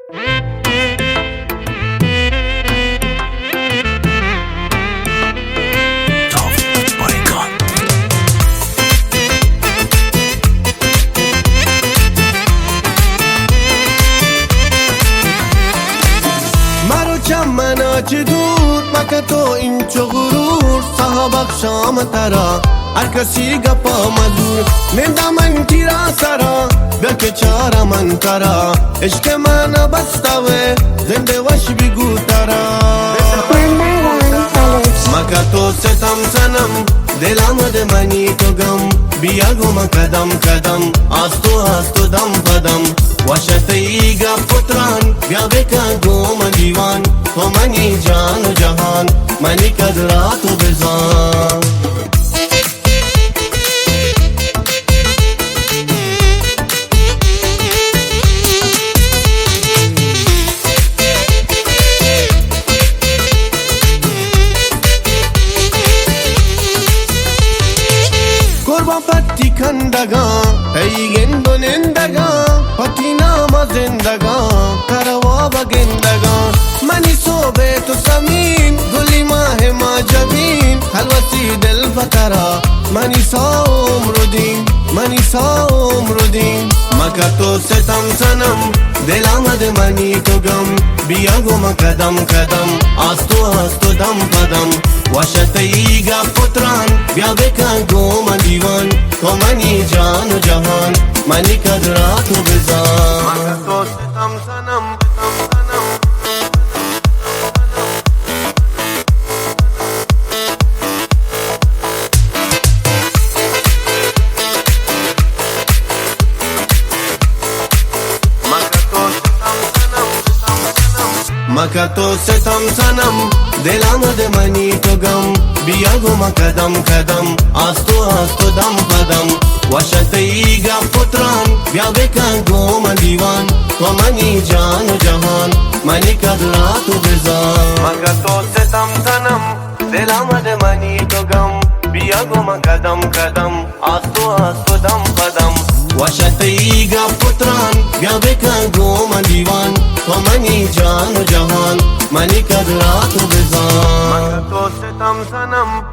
چمناچ دور مکه تو این چو غرور صاحب شام ترا هر کسی گپا مزور ندا من تیرا سرا بلکه چارا من ترا عشق من بستوه زنده وش بگو ترا مکه تو ستم سنم دل آمد منی تو گم بیا گم کدم کدم آستو دم پدم وشتی گا پتران بیا بکن گم دیوان تو منی جان و جهان منی قدرات و بزان قربان پتی کندگان ایگن دونندگان پتی نام زندگان کروا بگندگان منی صوبه تو سمین گلی ماه ما جبین حلوتی دل فترا منی سوم رو دین منی سوم رو دین مکه تو ستم سنم دل آمد منی تو گم بیا گم کدم کدم آستو دم پدم وشتی گا پتران بیا بکن گم دیوان تو منی جان و جهان منی قدرات و بزان مکه تو ستم سنم مکه تو ستم سنم دل آمد منی تو گم بیا گم کدم کدم آستو دم پدم وشتی گا پتران بیا بکن گم دیوان تو منی جان و جهان منی قدرات و بزان مکه تو ستم سنم دل آمد منی تو گم بیا گم کدم کدم آستو دم پدم وشتی گا پتران بیا بکن گم دیوان تو منی جان و جهان منی قدرات و بزان مکه تو ستم سنم